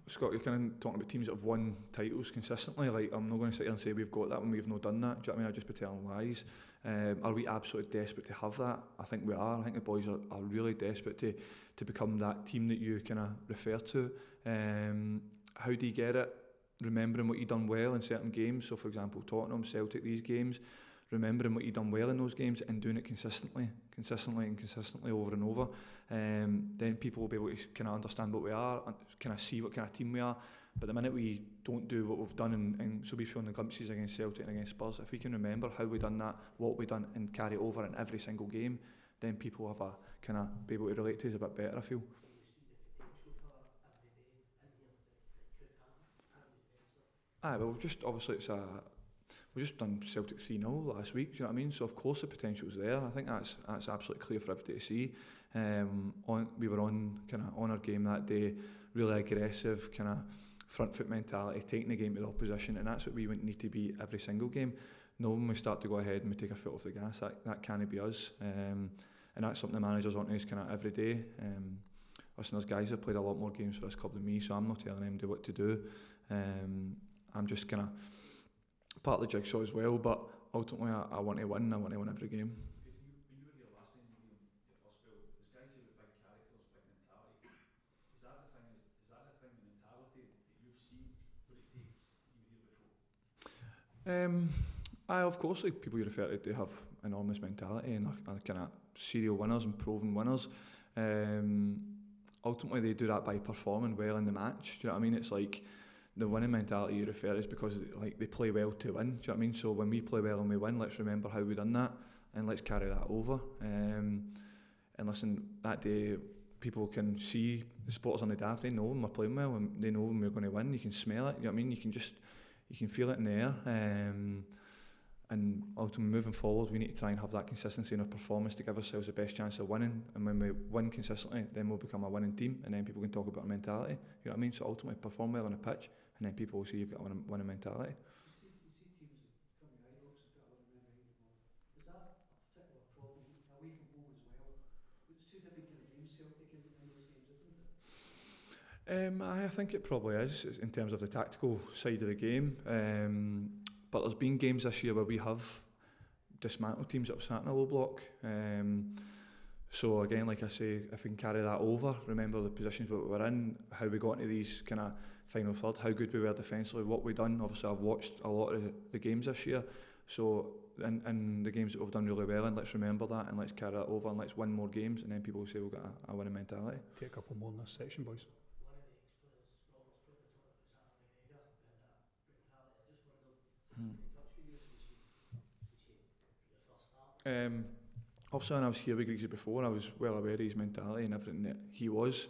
Scott, you're kind of talking about teams that have won titles consistently. Like, I'm not going to sit here and say we've got that when we've not done that. Do you know what I mean? I'd just be telling lies. Are we absolutely desperate to have that? I think we are. I think the boys are really desperate to become that team that you kind of refer to. How do you get it? Remembering what you've done well in certain games. So, for example, Tottenham, Celtic, these games. Remembering what you've done well in those games and doing it consistently over and over. Then people will be able to kind of understand what we are and kind of see what kind of team we are. But the minute we don't do what we've done, and so we've shown the glimpses against Celtic and against Spurs, if we can remember how we done that, what we done, and carry it over in every single game, then people have a kind of be able to relate to us a bit better, I feel. Well, just obviously we just done Celtic 3-0 last week, do you know what I mean? So of course the potential's there. I think that's absolutely clear for everybody to see. We were on our game that day, really aggressive, kind of front foot mentality, taking the game to the opposition, and that's what we need to be every single game. When we start to go ahead and we take our foot off the gas, that can't be us. And that's something the managers on to us kind of every day. Listen, those guys have played a lot more games for this club than me, so I'm not telling them what to do. I'm just kind of part of the jigsaw as well, but ultimately I want to win. I want to win every game. When you were here last time, your first spell, there's guys here with big characters, big mentality. Is that the thing? The mentality that you've seen what it takes? You were here before. Of course, like people you refer to do have enormous mentality and are kind of serial winners and proven winners. Ultimately, they do that by performing well in the match. Do you know what I mean? It's like the winning mentality you refer is because like they play well to win. Do you know what I mean? So when we play well and we win, let's remember how we done that and let's carry that over. And listen, that day people can see the supporters on the daft. They know when we're playing well and they know when we're going to win. You can smell it. You know what I mean? You can feel it in the air. And ultimately moving forward, we need to try and have that consistency in our performance to give ourselves the best chance of winning. And when we win consistently, then we'll become a winning team, and then people can talk about our mentality. You know what I mean? So ultimately, perform well on a pitch, and then people will see you've got a winning mentality. You see teams from the Ibrox and Tottenham and Aberdeen involved. Is that a particular problem away from home as well? It's two different kind of games, Celtic in those games, isn't it? I think it probably is in terms of the tactical side of the game. But there's been games this year where we have dismantled teams that have sat in a low block. So again, like I say, if we can carry that over, remember the positions that we were in, how we got into these kind of final third, how good we were defensively, what we done. Obviously, I've watched a lot of the games this year. So in the games that we've done really well in, let's remember that and let's carry that over and let's win more games, and then people will say we've got a winning mentality. Take a couple more in this section, boys. Obviously when I was here with Griggsy before, I was well aware of his mentality and everything that he was.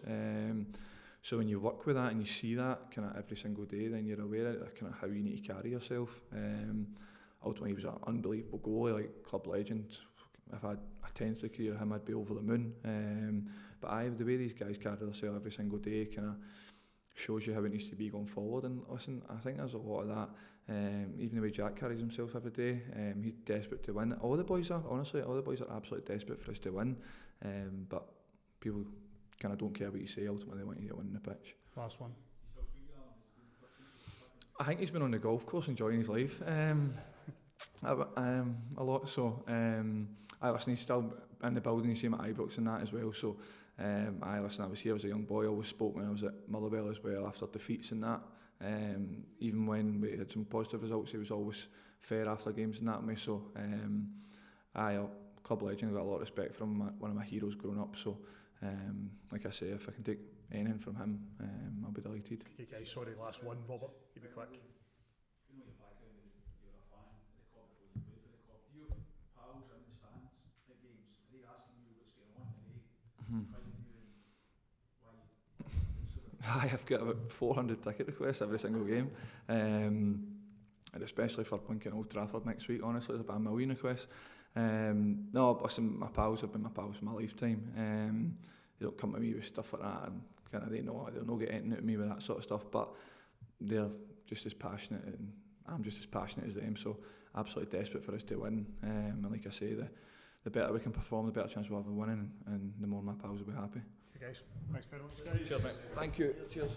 So when you work with that and you see that kind of every single day, then you're aware of kind of how you need to carry yourself. Ultimately, he was an unbelievable goalie, like club legend. If I had a 10th career of him, I'd be over the moon. But the way these guys carry themselves every single day kind of shows you how it needs to be going forward. And listen, I think there's a lot of that. Even the way Jack carries himself every day, he's desperate to win. All the boys are absolutely desperate for us to win. But people kind of don't care what you say. Ultimately, they want you to win the pitch. Last one. I think he's been on the golf course enjoying his life a lot. So he's still in the building. You see him at Ibrox and that as well. So I was here as a young boy. I always spoke when I was at Motherwell as well after defeats and that. Even when we had some positive results, he was always fair after games and that with me. So club legend, I got a lot of respect from him, one of my heroes growing up. So like I say, if I can take anything from him, I'll be delighted. Okay guys, sorry, last one, Robert, you be quick. You know your background, you're a fan of the club before you played for the club. Do you have pals in the stands at games? Are they asking you what's going on? Are they quizzing you and why you I've got about 400 ticket requests every single game, and especially for playing Old Trafford next week. Honestly, there's about 1 million requests. No, listen, my pals have been my pals for my lifetime. They don't come to me with stuff like that, and kind of they'll not get anything out of me with that sort of stuff. But they're just as passionate, and I'm just as passionate as them. So absolutely desperate for us to win. And like I say, the the better we can perform, the better chance we'll have of winning, and the more my pals will be happy. Okay, guys. Thanks very much. Cheers, mate. Thank you. Cheers.